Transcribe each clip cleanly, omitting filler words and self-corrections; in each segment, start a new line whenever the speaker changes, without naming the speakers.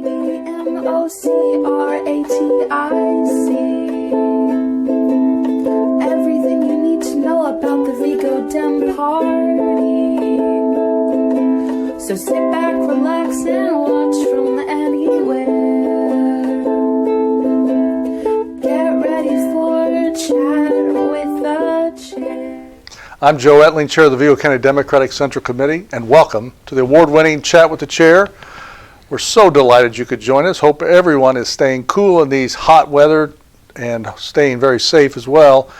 Everything you need to know about the Vigo Dem Party. So sit back, relax, and watch from anywhere. Get ready for a chat with a chair.
I'm Joe Etling, Chair of the Vigo County Democratic Central Committee, and welcome to the award-winning Chat with the Chair. We're so delighted you could join us. Hope everyone is staying cool in these hot weather and staying very safe as well.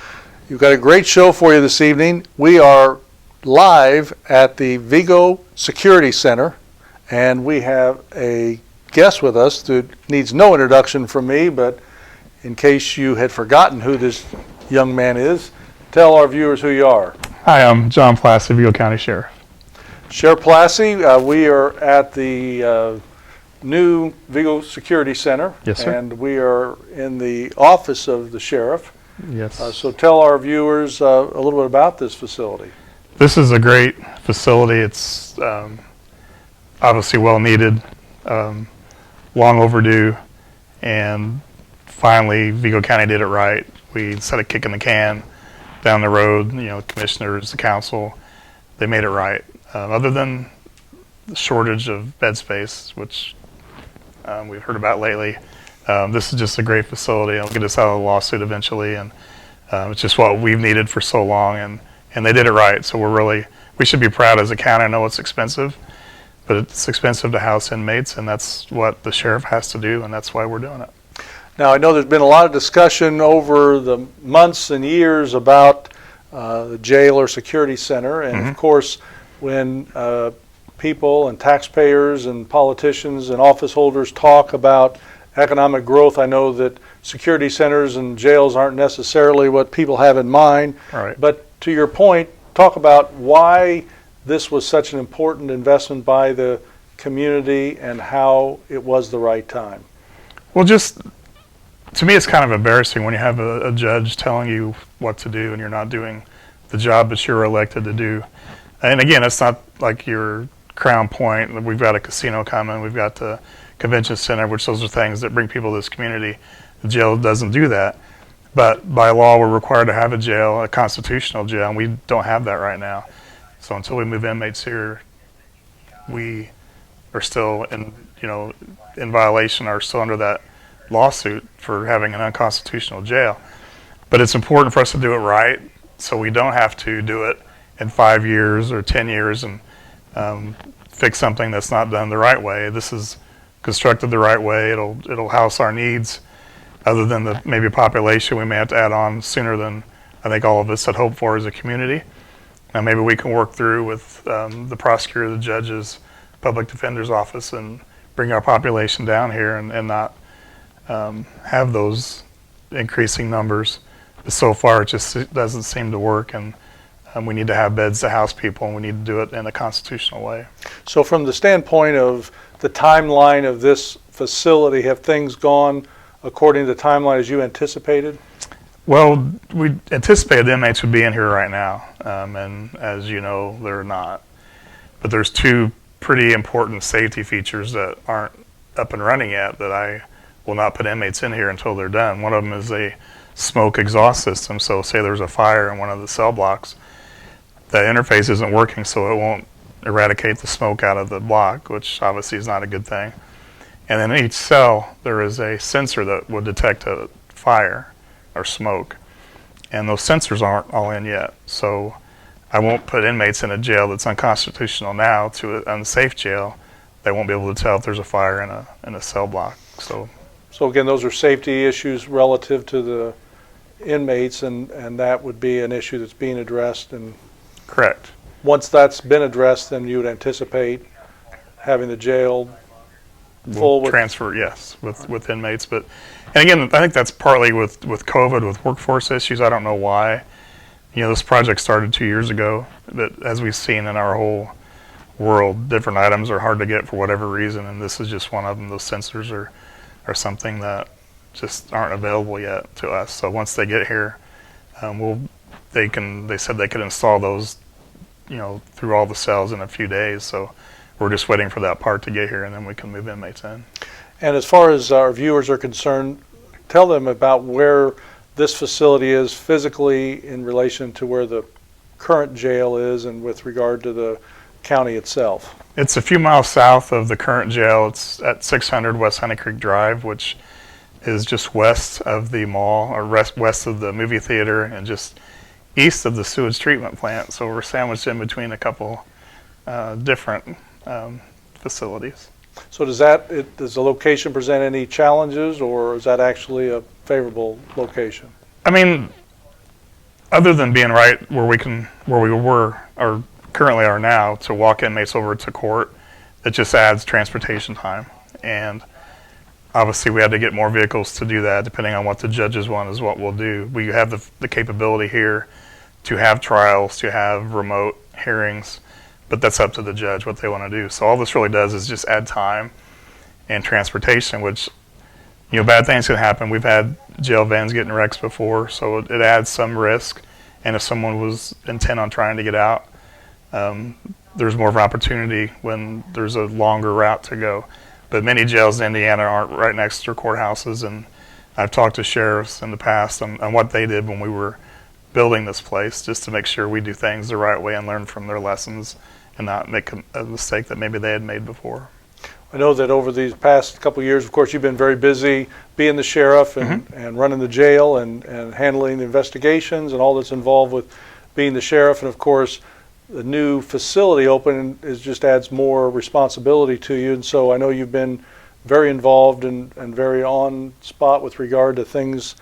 We've got a great show for you this evening. We are live at the Vigo Security Center, and we have a guest with us that needs no introduction from me, but in case you had forgotten who this young man is, tell our viewers who you are.
Hi, I'm John Plasse, Vigo County Sheriff.
Sheriff Plasse, we are at the new Vigo Security Center.
Yes, sir.
And we are in the office of the sheriff.
Yes.
So tell our viewers a little bit about this facility.
This is a great facility. It's obviously well needed, long overdue, and finally Vigo County did it right. We instead of kicking the can down the road, commissioners, the council, they made it right. Other than the shortage of bed space, which we've heard about lately, this is just a great facility. It'll get us out of the lawsuit eventually, and it's just what we've needed for so long, and they did it right. So we should be proud as a county. I know it's expensive, but it's expensive to house inmates, and that's what the sheriff has to do, and that's why we're doing it.
Now, I know there's been a lot of discussion over the months and years about the jail or security center, and of course, when people and taxpayers and politicians and office holders talk about economic growth, I know that security centers and jails aren't necessarily what people have in mind.
Right.
But to your point, talk about why this was such an important investment by the community and how it was the right time.
Well, just to me, it's kind of embarrassing when you have a judge telling you what to do and you're not doing the job that you're elected to do. And again, it's not like your Crown Point. We've got a casino coming. We've got the convention center, which those are things that bring people to this community. The jail doesn't do that. But by law, we're required to have a jail, a constitutional jail, and we don't have that right now. So until we move inmates here, we are still in violation, are still under that lawsuit for having an unconstitutional jail. But it's important for us to do it right, so we don't have to do it in 5 years or 10 years and fix something that's not done the right way. This is constructed the right way. It'll house our needs, other than the maybe population we may have to add on sooner than I think all of us had hoped for as a community. Now maybe we can work through with the prosecutor, the judges, public defender's office, and bring our population down here and not have those increasing numbers. But so far it just doesn't seem to work, and we need to have beds to house people, and we need to do it in a constitutional way.
So from the standpoint of the timeline of this facility, have things gone according to the timeline as you anticipated?
Well, we anticipated the inmates would be in here right now, and as you know, they're not. But there's two pretty important safety features that aren't up and running yet that I will not put inmates in here until they're done. One of them is a smoke exhaust system. So say there's a fire in one of the cell blocks, the interface isn't working, so it won't eradicate the smoke out of the block, which obviously is not a good thing. And in each cell, there is a sensor that would detect a fire or smoke. And those sensors aren't all in yet. So I won't put inmates in a jail that's unconstitutional now to an unsafe jail. They won't be able to tell if there's a fire in a cell block. So
again, those are safety issues relative to the inmates, and that would be an issue that's being addressed. And
correct.
Once that's been addressed, then you would anticipate having the jail full with
transfer, yes, with inmates. But and again, I think that's partly with COVID, with workforce issues. I don't know why. This project started 2 years ago, but as we've seen in our whole world, different items are hard to get for whatever reason, and this is just one of them. Those sensors are something that just aren't available yet to us. So once they get here, they said they could install those, through all the cells in a few days. So we're just waiting for that part to get here, and then we can move inmates in.
And as far as our viewers are concerned, tell them about where this facility is physically in relation to where the current jail is and with regard to the county itself.
It's a few miles south of the current jail. It's at 600 West Honey Creek Drive, which is just west of the mall, or west of the movie theater, and just east of the sewage treatment plant. So we're sandwiched in between a couple different facilities.
So does the location present any challenges, or is that actually a favorable location?
I mean, other than being right where we were, or currently are now, to walk inmates over to court, it just adds transportation time. And obviously we had to get more vehicles to do that, depending on what the judges want is what we'll do. We have the capability here to have trials, to have remote hearings, but that's up to the judge what they want to do. So all this really does is just add time and transportation, which, bad things can happen. We've had jail vans getting wrecks before, so it adds some risk. And if someone was intent on trying to get out, there's more of an opportunity when there's a longer route to go. But many jails in Indiana aren't right next to courthouses, and I've talked to sheriffs in the past on what they did when we were building this place, just to make sure we do things the right way and learn from their lessons and not make a mistake that maybe they had made before.
I know that over these past couple of years, of course, you've been very busy being the sheriff and running the jail and handling the investigations and all that's involved with being the sheriff. And of course, the new facility open just adds more responsibility to you. And so I know you've been very involved and very on spot with regard to things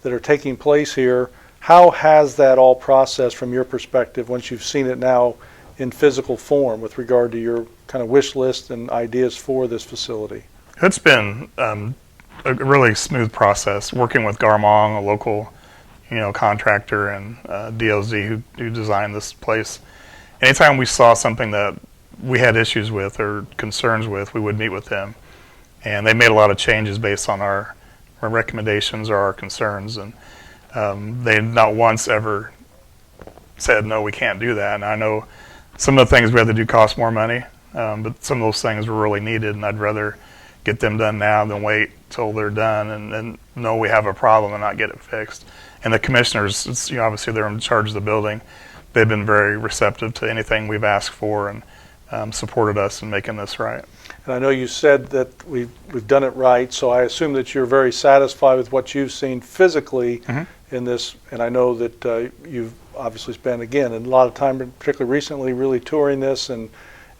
that are taking place here. How has that all processed from your perspective once you've seen it now in physical form with regard to your kind of wish list and ideas for this facility?
It's been a really smooth process, working with Garmong, a local contractor, and DLZ who designed this place. Anytime we saw something that we had issues with or concerns with, we would meet with them. And they made a lot of changes based on our recommendations or our concerns. And they not once ever said, no, we can't do that. And I know some of the things we had to do cost more money, but some of those things were really needed, and I'd rather get them done now than wait till they're done and know we have a problem and not get it fixed. And the commissioners, obviously they're in charge of the building. They've been very receptive to anything we've asked for and supported us in making this right.
And I know you said that we've done it right, so I assume that you're very satisfied with what you've seen physically in this. And I know that you've obviously spent, again, a lot of time, particularly recently, really touring this and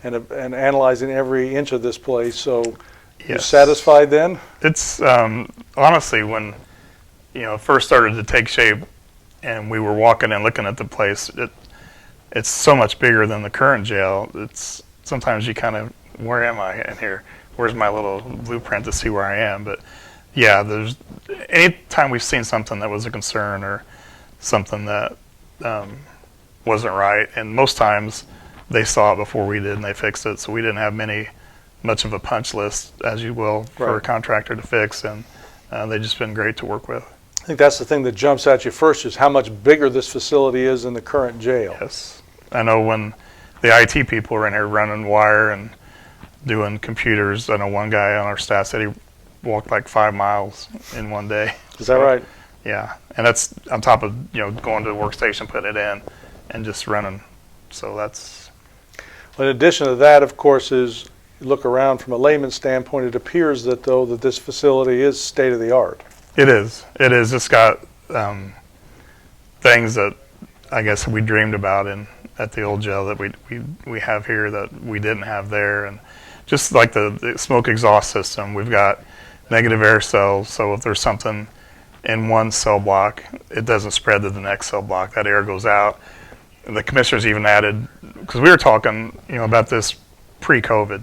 analyzing every inch of this place. So
Yes.
you're satisfied then?
It's honestly, when it first started to take shape and we were walking and looking at the place, it's so much bigger than the current jail. It's sometimes you kind of, where am I in here? Where's my little blueprint to see where I am? But yeah, there's anytime we've seen something that was a concern or something that wasn't right, and most times they saw it before we did and they fixed it, so we didn't have much of a punch list, as you will, for a contractor to fix, and they've just been great to work with.
I think that's the thing that jumps at you first, is how much bigger this facility is than the current jail.
Yes. I know when the IT people are in here running wire and doing computers, I know one guy on our staff said he walked like 5 miles in one day.
Is that right?
Yeah, and that's on top of going to the workstation, putting it in, and just running. So that's.
Well, in addition to that, of course, is you look around from a layman's standpoint, it appears that this facility is state of the art.
It is. It is. It's got things that I guess we dreamed about at the old jail that we have here that we didn't have there, and just like the smoke exhaust system, we've got negative air cells. So if there's something in one cell block, it doesn't spread to the next cell block. That air goes out. And the commissioners even added, because we were talking, about this pre-COVID.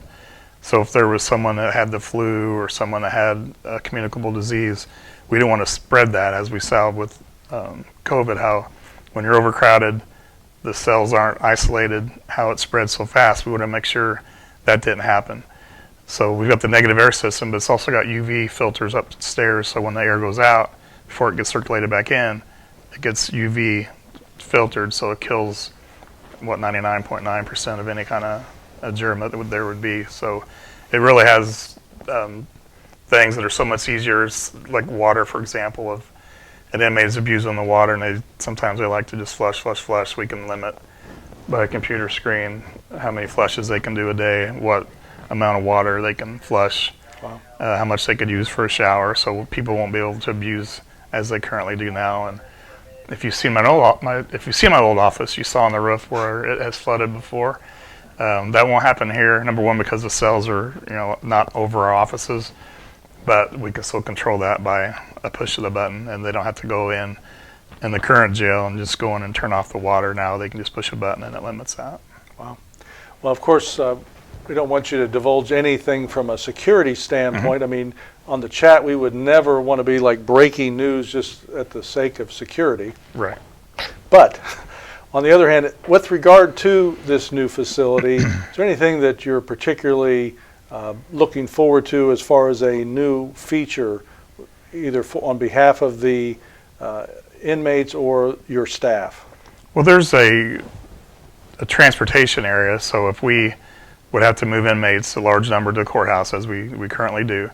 So if there was someone that had the flu or someone that had a communicable disease, we didn't want to spread that, as we saw with COVID, how when you're overcrowded, the cells aren't isolated, how it spreads so fast. We want to make sure that didn't happen. So we've got the negative air system, but it's also got UV filters upstairs, so when the air goes out, before it gets circulated back in, it gets UV filtered, so it kills 99.9% of any kind of a germ that there would be. So it really has things that are so much easier, like water, for example. If an inmate is abusing the water, and sometimes they like to just flush, we can limit by a computer screen how many flushes they can do a day, what amount of water they can flush,
Wow.
How much they could use for a shower, so people won't be able to abuse as they currently do now. And if you see my old office, you saw on the roof where it has flooded before. That won't happen here. Number one, because the cells are not over our offices, but we can still control that by a push of the button, and they don't have to go in the current jail and just go in and turn off the water. Now they can just push a button and it limits that.
Wow. Well, of course, we don't want you to divulge anything from a security standpoint. I mean, on the chat, we would never want to be like breaking news just at the sake of security.
Right.
But on the other hand, with regard to this new facility, is there anything that you're particularly looking forward to as far as a new feature, either on behalf of the inmates or your staff?
Well, there's a transportation area, so if we would have to move inmates a large number to the courthouse, as we currently do,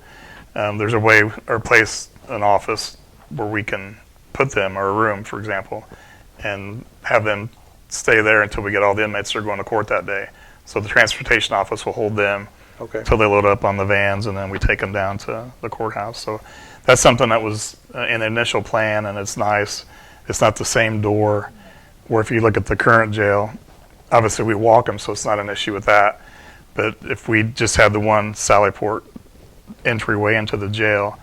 there's a way or place an office where we can put them, or a room, for example, and have them stay there until we get all the inmates that are going to court that day. So the transportation office will hold them until they load up on the vans, and then we take them down to the courthouse. So that's something that was in the initial plan, and it's nice. It's not the same door, where if you look at the current jail, obviously we walk them, so it's not an issue with that. But if we just had the one Sallyport entryway into the jail,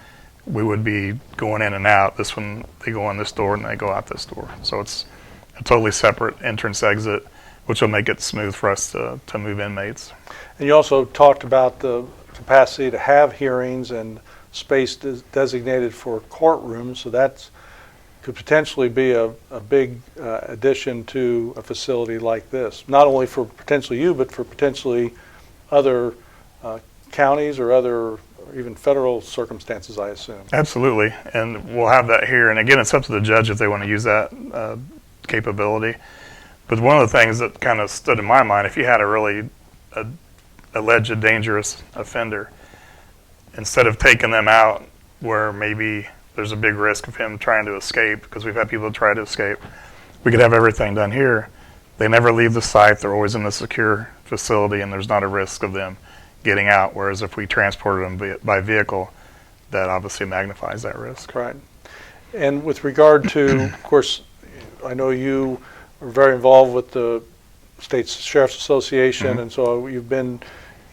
we would be going in and out. This one, they go in this door and they go out this door. So it's a totally separate entrance exit, which will make it smooth for us to move inmates.
And you also talked about the capacity to have hearings and space designated for courtrooms, so that could potentially be a big addition to a facility like this, not only for potentially you, but for potentially other counties or other even federal circumstances, I assume.
Absolutely, and we'll have that here. And again, it's up to the judge if they want to use that capability. But one of the things that kind of stood in my mind, if you had a really alleged dangerous offender, instead of taking them out where maybe there's a big risk of him trying to escape, because we've had people try to escape, we could have everything done here. They never leave the site. They're always in the secure facility, and there's not a risk of them getting out. Whereas if we transported them by vehicle, that obviously magnifies that risk.
Right. And with regard to, of course, I know you are very involved with the State Sheriff's Association, and so you've been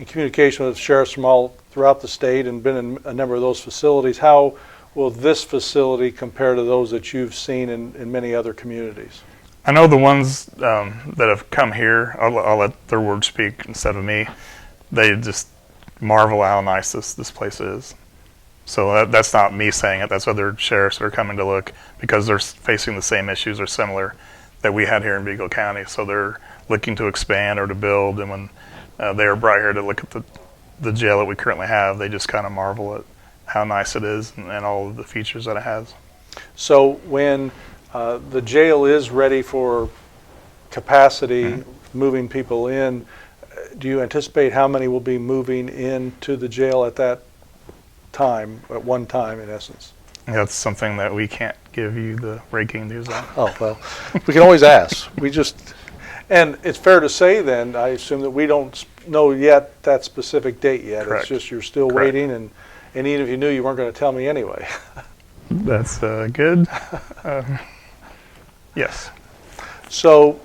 in communication with sheriffs from all throughout the state and been in a number of those facilities. How will this facility compare to those that you've seen in many other communities?
I know the ones that have come here, I'll let their words speak instead of me. They just marvel how nice this place is. So that's not me saying it. That's other sheriffs that are coming to look, because they're facing the same issues or similar that we had here in Vigo County. So they're looking to expand or to build. And when they are brought here to look at the jail that we currently have, they just kind of marvel at how nice it is and all of the features that it has.
So when the jail is ready for capacity, moving people in, do you anticipate how many will be moving into the jail at that time, at one time in essence?
That's something that we can't give you the breaking news on.
Oh, well, we can always ask. And it's fair to say then, I assume that we don't know yet that specific date yet.
Correct.
It's just you're still
Correct.
waiting, and even if you knew, you weren't going to tell me anyway.
That's good. Yes.
So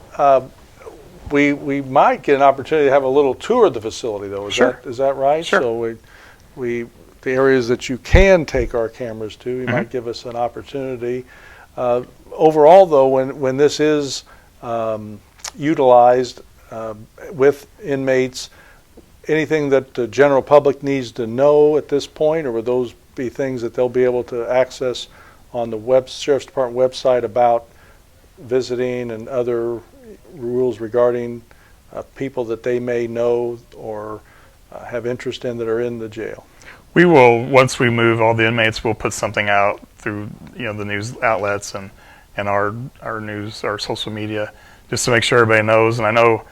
we might get an opportunity to have a little tour of the facility, though. Is that right?
Sure.
So the areas that you can take our cameras to, you might give us an opportunity. Overall, though, when this is utilized with inmates, anything that the general public needs to know at this point, or would those be things that they'll be able to access on the Sheriff's Department website about visiting and other rules regarding people that they may know or have interest in that are in the jail?
We will, once we move all the inmates, we'll put something out through the news outlets and our news, our social media, just to make sure everybody knows. And I know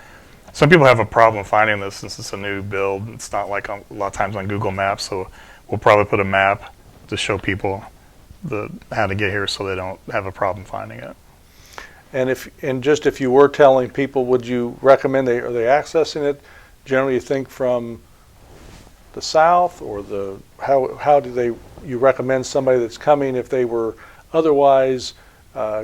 some people have a problem finding this since it's a new build. It's not like a lot of times on Google Maps, so we'll probably put a map to show people how to get here so they don't have a problem finding it.
And if you were telling people, would you recommend are they accessing it generally, you think, from the south, or how do you recommend somebody that's coming if they were otherwise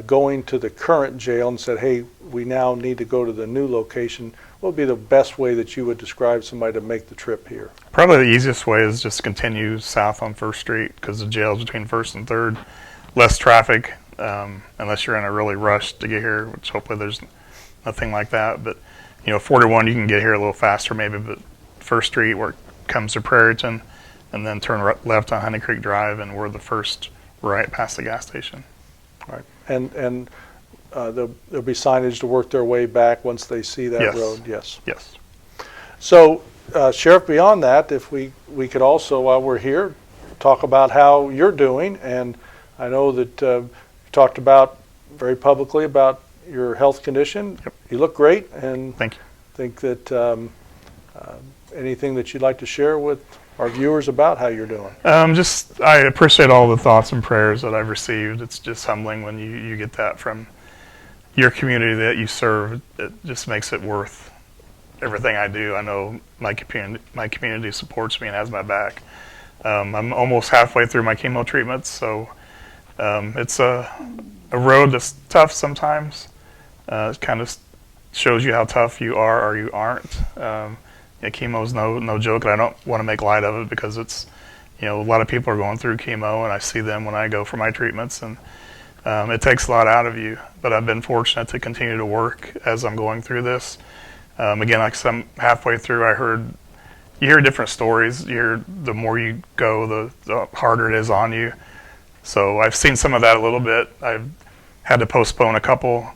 going to the current jail and said, hey, we now need to go to the new location? What would be the best way that you would describe somebody to make the trip here?
Probably the easiest way is just continue south on 1st Street, because the jail's between 1st and 3rd. Less traffic, unless you're in a really rush to get here, which hopefully there's nothing like that. But 41, you can get here a little faster maybe, but 1st Street where it comes to Prairieton, and then turn left on Honey Creek Drive, and we're the first right past the gas station.
Right. And there'll be signage to work their way back once they see that road. Yes.
Yes.
So, Sheriff, beyond that, if we could also, while we're here, talk about how you're doing. And I know that you talked about very publicly about your health condition.
Yep.
You look great, and
Thank you.
I think that anything that you'd like to share with our viewers about how you're doing?
I appreciate all the thoughts and prayers that I've received. It's just humbling when you get that from your community that you serve. It just makes it worth everything I do. I know my community supports me and has my back. I'm almost halfway through my chemo treatments, so it's a road that's tough sometimes. It kind of shows you how tough you are or you aren't. Chemo's no joke, and I don't want to make light of it, because it's, a lot of people are going through chemo, and I see them when I go for my treatments, and it takes a lot out of you. But I've been fortunate to continue to work as I'm going through this. Again, like I'm halfway through, you hear different stories. The more you go, the harder it is on you. So I've seen some of that a little bit. I've had to postpone a couple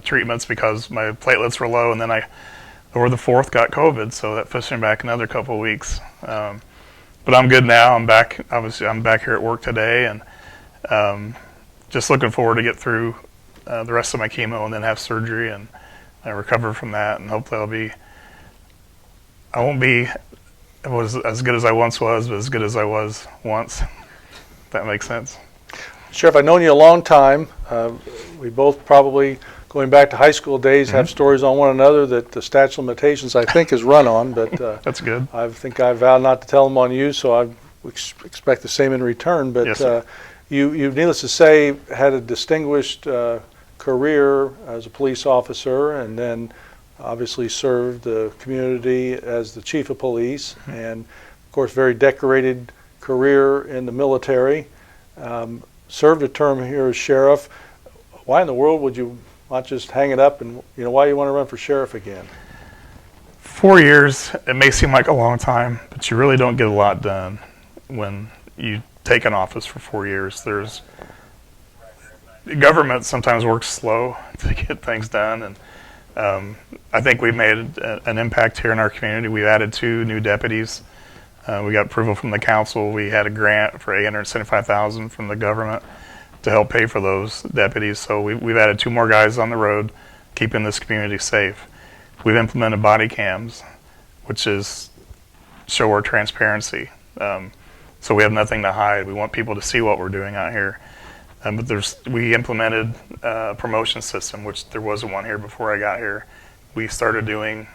treatments because my platelets were low, and then over the 4th got COVID, so that pushed me back another couple of weeks. But I'm good now. I'm back. Obviously, I'm back here at work today, and just looking forward to get through the rest of my chemo and then have surgery and recover from that. And hopefully I won't be as good as I once was, but as good as I was once. If that makes sense.
Sheriff, I've known you a long time. We both probably, going back to high school days, have stories on one another that the statute of limitations, I think, is run on. But
that's good.
I think I vowed not to tell them on you, so I expect the same in return. But
yes,
you, needless to say, had a distinguished career as a police officer, and then obviously served the community as the chief of police, and of course, very decorated career in the military. Served a term here as sheriff. Why in the world would you not just hang it up, and why you want to run for sheriff again?
4 years, it may seem like a long time, but you really don't get a lot done when you take an office for 4 years. The government sometimes works slow to get things done, and I think we've made an impact here in our community. We've added 2 new deputies. We got approval from the council. We had a grant for $875,000 from the government to help pay for those deputies. So we've added 2 more guys on the road, keeping this community safe. We've implemented body cams, which is show our transparency. So we have nothing to hide. We want people to see what we're doing out here. But we implemented a promotion system, which there wasn't one here before I got here. We started doing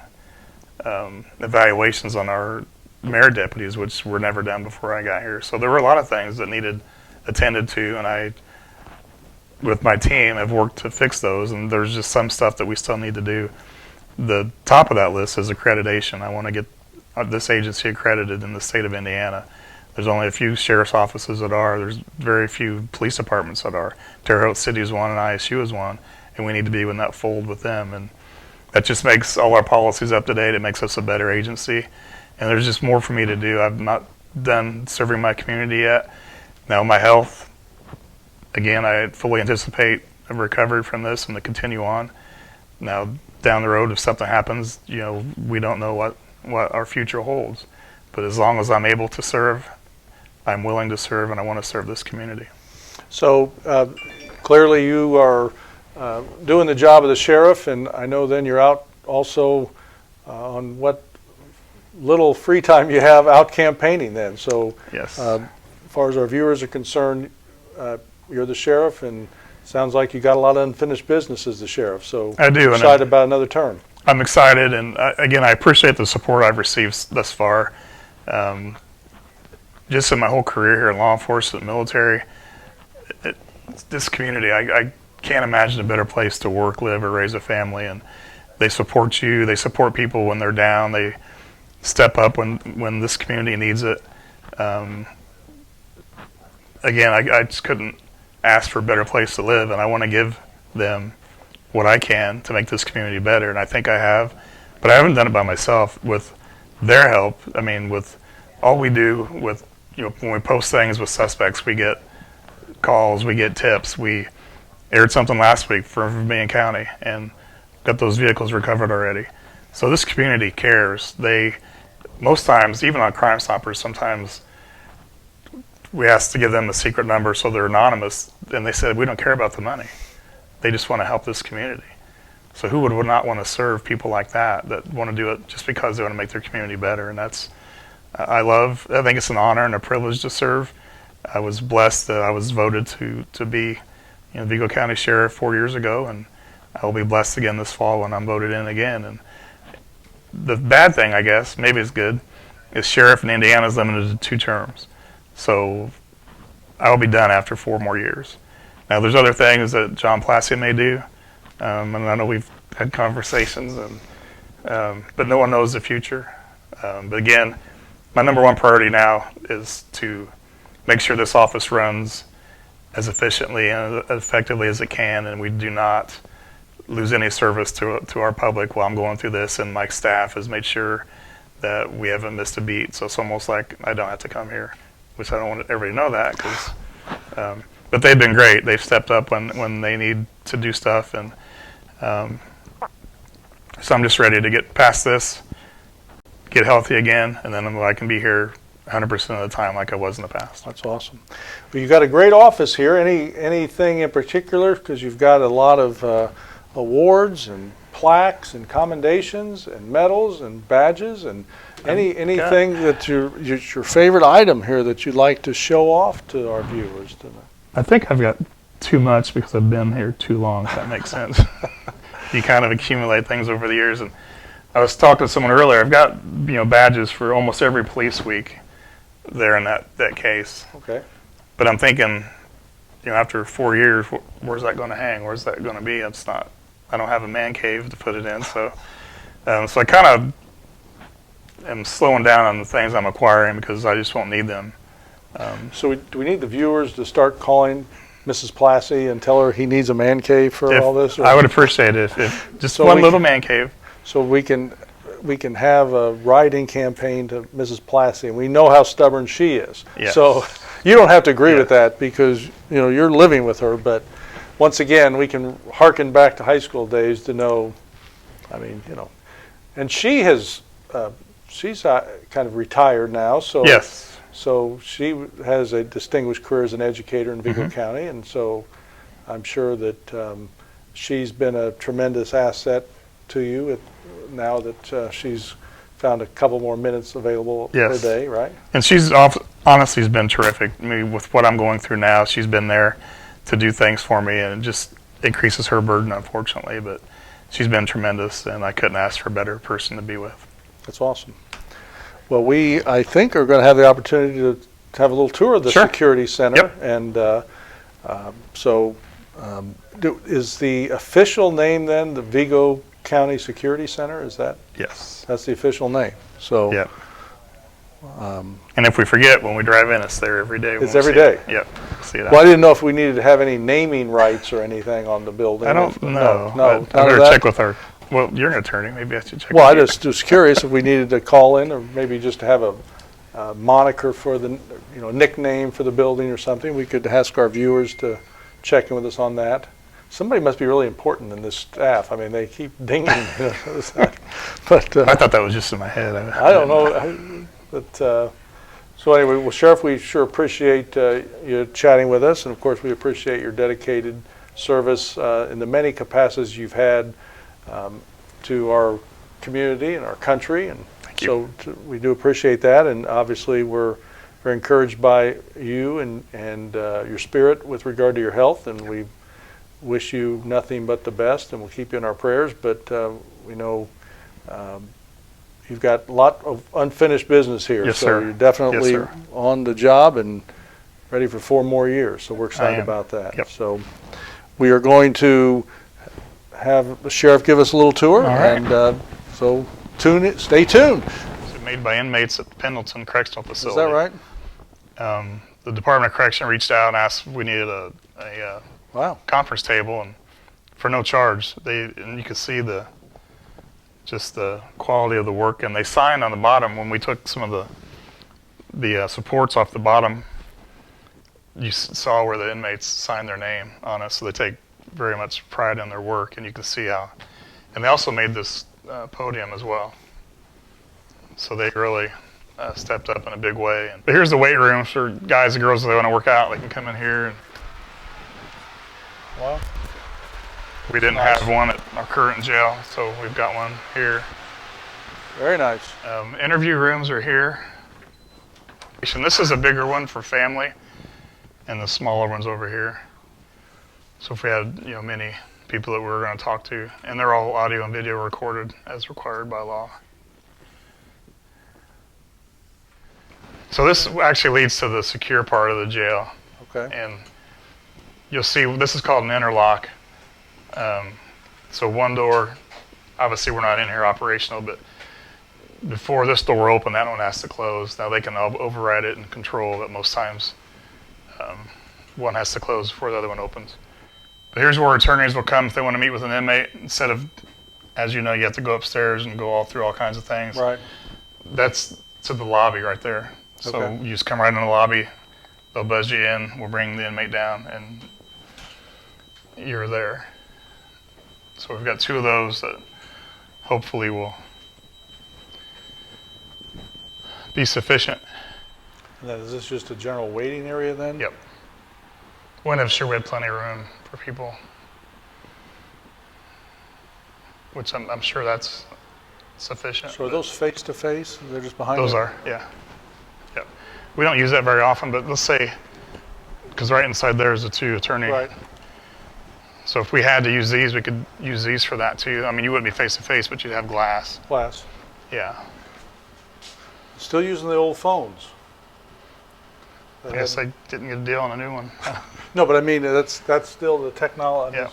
evaluations on our mayor deputies, which were never done before I got here. So there were a lot of things that needed attended to, and I, with my team, have worked to fix those, and there's just some stuff that we still need to do. The top of that list is accreditation. I want to get this agency accredited in the state of Indiana. There's only a few sheriff's offices that are. There's very few police departments that are. Terre Haute City is one, and ISU is one, and we need to be in that fold with them. And that just makes all our policies up to date. It makes us a better agency. And there's just more for me to do. I've not done serving my community yet. Now my health, again, I fully anticipate a recovery from this and to continue on. Now down the road, if something happens, we don't know what our future holds. But as long as I'm able to serve, I'm willing to serve, and I want to serve this community.
So clearly you are doing the job of the sheriff, and I know then you're out also on what little free time you have out campaigning then. So
Yes.
as far as our viewers are concerned, you're the sheriff, and sounds like you got a lot of unfinished business as the sheriff. So
I do, and
excited about another term.
I'm excited, and again, I appreciate the support I've received thus far. Just in my whole career here in law enforcement, military, this community, I can't imagine a better place to work, live, or raise a family. And they support you. They support people when they're down. They step up when this community needs it. Again, I just couldn't ask for a better place to live, and I want to give them what I can to make this community better, and I think I have. But I haven't done it by myself. With their help, I mean, with all we do with, when we post things with suspects, we get calls, we get tips. We aired something last week from Vigo County and got those vehicles recovered already. So this community cares. They, most times, even on Crime Stoppers, sometimes we ask to give them a secret number so they're anonymous, and they said, we don't care about the money. They just want to help this community. So who would not want to serve people like that want to do it just because they want to make their community better? And that's, I think it's an honor and a privilege to serve. I was blessed that I was voted to be Vigo County Sheriff 4 years ago, and I will be blessed again this fall when I'm voted in again. And the bad thing, I guess, maybe it's good, is Sheriff in Indiana is limited to 2 terms. So I will be done after 4 more years. Now, there's other things that John Plasse may do, and I know we've had conversations, but no one knows the future. But again, my number one priority now is to make sure this office runs as efficiently and effectively as it can, and we do not lose any service to our public while I'm going through this, and my staff has made sure that we haven't missed a beat. So it's almost like I don't have to come here, which I don't want everybody to know that, because but they've been great. They've stepped up when they need to do stuff, and so I'm just ready to get past this, get healthy again, and then I can be here 100% of the time like I was in the past.
That's awesome. Well, you've got a great office here. Anything in particular? Because you've got a lot of awards and plaques and commendations and medals and badges, and anything that your favorite item here that you'd like to show off to our viewers today?
I think I've got too much because I've been here too long, if that makes sense. You kind of accumulate things over the years. And I was talking to someone earlier. I've got badges for almost every police week there in that case. Okay. But I'm thinking, after 4 years, where's that going to hang? Where's that going to be? It's not. I don't have a man cave to put it in, so I kind of am slowing down on the things I'm acquiring because I just won't need them.
So do we need the viewers to start calling Mrs. Plasse and tell her he needs a man cave for all this? Or?
I would appreciate it if just so one little man cave.
So we can have a write-in campaign to Mrs. Plasse, and we know how stubborn she is.
Yes.
So you don't have to agree with that because you're living with her. But once again, we can hearken back to high school days to know. And she has she's kind of retired now. So
yes.
So she has a distinguished career as an educator in Vigo County, and so I'm sure that she's been a tremendous asset to you now that she's found a couple more minutes available per day, right?
And she's honestly has been terrific. I mean, with what I'm going through now, she's been there to do things for me, and it just increases her burden, unfortunately. But she's been tremendous, and I couldn't ask for a better person to be with.
That's awesome. Well, I think, are going to have the opportunity to have a little tour of the Security Center.
Yep.
And is the official name then the Vigo County Security Center? Is that?
Yes.
That's the official name. So.
Yep. And if we forget, when we drive in, it's there every day.
It's every day?
Yep. See that.
Well, I didn't know if we needed to have any naming rights or anything on the building.
I don't know.
No.
I better check with our. Well, you're an attorney. Maybe I should check.
Well, I just was curious if we needed to call in, or maybe just have a moniker for the, nickname for the building or something. We could ask our viewers to check in with us on that. Somebody must be really important in this staff. I mean, they keep dinging. But
I thought that was just in my head.
I don't know. So anyway, well, Sheriff, we sure appreciate you chatting with us, and of course, we appreciate your dedicated service in the many capacities you've had to our community and our country, and
Thank you.
So we do appreciate that, and obviously we're very encouraged by you and your spirit with regard to your health, and we wish you nothing but the best, and we'll keep you in our prayers. But we know you've got a lot of unfinished business here,
Yes,
so
sir.
you're definitely
Yes, sir.
on the job and ready for 4 more years. So we're excited
am.
about that.
Yep.
So we are going to have the sheriff give us a little tour,
All right.
and so stay tuned.
It's made by inmates at the Pendleton Correctional
Is
Facility.
that right?
The Department of Correction reached out and asked if we needed a
Wow.
conference table, and for no charge. And you could see just the quality of the work, and they signed on the bottom when we took some of the supports off the bottom. You saw where the inmates signed their name on it, so they take very much pride in their work, and you can see how. And they also made this podium as well, so they really stepped up in a big way. But here's the weight room for guys and girls that want to work out. They can come in here. And
Wow.
we didn't
Nice.
have one at our current jail, so we've got one here.
Very nice.
Interview rooms are here. And this is a bigger one for family, and the smaller one's over here. So if we had many people that we were going to talk to, and they're all audio and video recorded as required by law. So this actually leads to the secure part of the jail,
Okay.
and you'll see this is called an interlock. So one door, obviously we're not in here operational, but before this door will open, that one has to close. Now they can override it and control, but most times one has to close before the other one opens. But here's where attorneys will come if they want to meet with an inmate. Instead of, as you know, you have to go upstairs and go all through all kinds of things.
Right.
That's to the lobby right there. So
Okay.
you just come right in the lobby, they'll buzz you in, we'll bring the inmate down, and you're there. So we've got 2 of those that hopefully will be sufficient.
And then is this just a general waiting area then?
Yep. Want to have sure we had plenty of room for people, which I'm sure that's sufficient.
So are those face to face? They're just behind
Those
the-
are, yeah. Yep. We don't use that very often, but let's say, because right inside there is a 2 attorney.
Right.
So if we had to use these, we could use these for that too. I mean, you wouldn't be face to face, but you'd have glass.
Class.
Yeah.
Still using the old phones.
I guess I didn't get a deal on a new one.
No, but I mean, that's still the technology.
Yeah.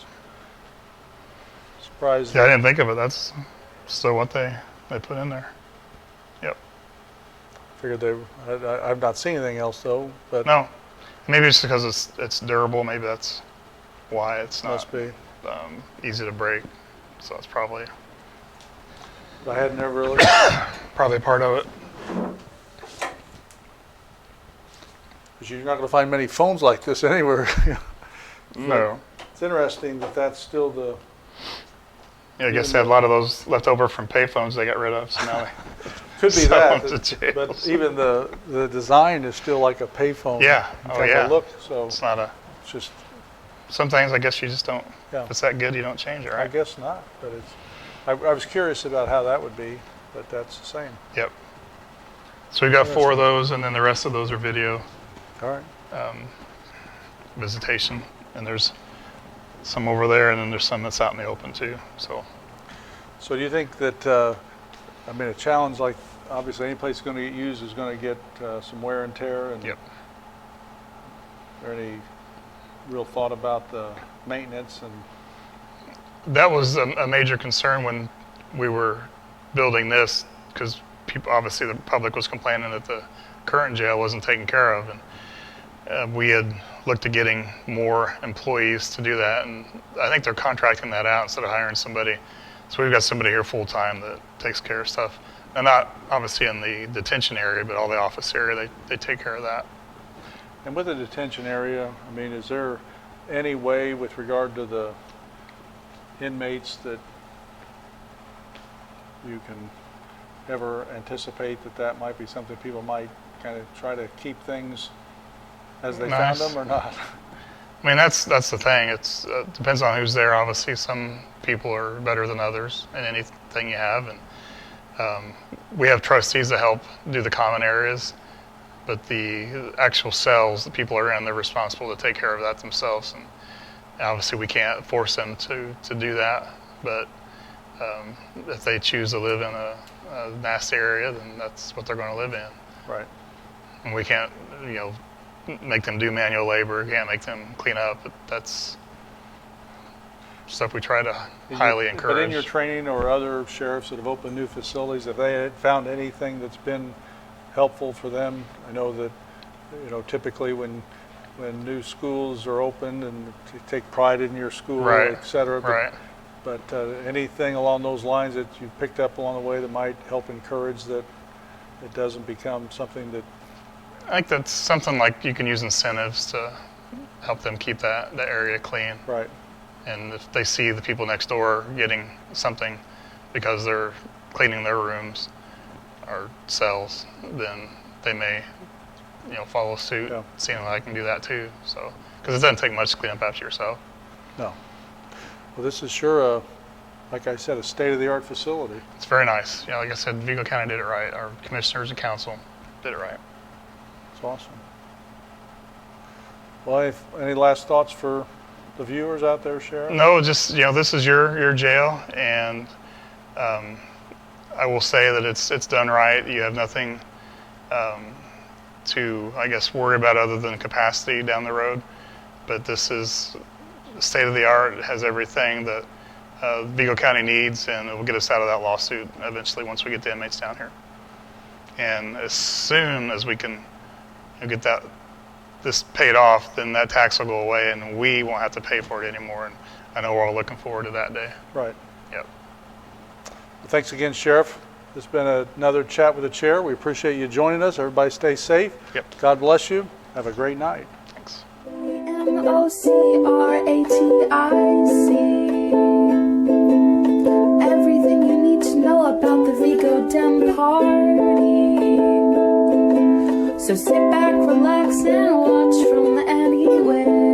Surprised.
Yeah, I didn't think of it. That's still what they put in there. Yep.
Figured I've not seen anything else though, but
No, maybe it's because it's durable. Maybe that's why it's not
must be.
easy to break. So it's probably
I had never really.
part of it.
Because you're not going to find many phones like this anywhere.
No.
It's interesting that that's still the.
Yeah, I guess they had a lot of those left over from payphones they got rid of. So now they
Could be
sell
that,
them to jails.
but even the design is still like a payphone.
Yeah. Oh,
kind
yeah.
of look. So
It's not a.
it's just,
Some things I guess you just don't.
Yeah.
If it's that good, you don't change it,
I
right?
guess not, but it's. I was curious about how that would be, but that's the same.
Yep. So we've got 4 of those, and then the rest of those are video
All right.
visitation, and there's some over there, and then there's some that's out in the open too. So
So do you think that, I mean, a challenge like, obviously any place that's going to get used is going to get some wear and tear, and
yep.
is there any real thought about the maintenance and,
That was a major concern when we were building this, because people, obviously the public was complaining that the current jail wasn't taken care of, and we had looked at getting more employees to do that, and I think they're contracting that out instead of hiring somebody. So we've got somebody here full time that takes care of stuff, and not obviously in the detention area, but all the office area, they take care of that.
and with the detention area, I mean, is there any way with regard to the inmates that you can ever anticipate that might be something people might kind of try to keep things as they found
Nice.
them or not?
I mean, that's the thing. It's depends on who's there. Obviously, some people are better than others in anything you have, and We have trustees that help do the common areas, but the actual cells that people are in, they're responsible to take care of that themselves. And obviously we can't force them to do that, but if they choose to live in a nasty area, then that's what they're going to live in.
Right.
And we can't, make them do manual labor, can't make them clean up. But that's stuff we try to highly encourage.
But in your training or other sheriffs that have opened new facilities, have they found anything that's been helpful for them? I know that, typically when new schools are opened and you take pride in your school,
Right.
et cetera.
Right.
But anything along those lines that you picked up along the way that might help encourage that it doesn't become something that...
I think that's something like you can use incentives to help them keep that area clean.
Right.
And if they see the people next door getting something because they're cleaning their rooms or cells, then they may, follow suit,
Yeah.
seeing that I can do that too. So, because it doesn't take much to clean up after yourself.
No. Well, this is sure like I said, a state-of-the-art facility.
It's very nice. Like I said, Vigo County did it right. Our commissioners and council did it right.
It's awesome. Well, any last thoughts for the viewers out there, Sheriff?
No, just, this is your jail, and I will say that it's done right. You have nothing to, I guess, worry about other than capacity down the road. But this is state of the art. It has everything that Vigo County needs, and it will get us out of that lawsuit eventually once we get the inmates down here. And as soon as we can get this paid off, then that tax will go away, and we won't have to pay for it anymore. And I know we're all looking forward to that day.
Right.
Yep.
Well, thanks again, Sheriff. This has been another Chat with the Chair. We appreciate you joining us. Everybody stay safe.
Yep.
God bless you. Have a great night.
Thanks.
MOCRATIC. Everything you need to know about the Vigo Dem Party. So sit back, relax, and watch from anywhere.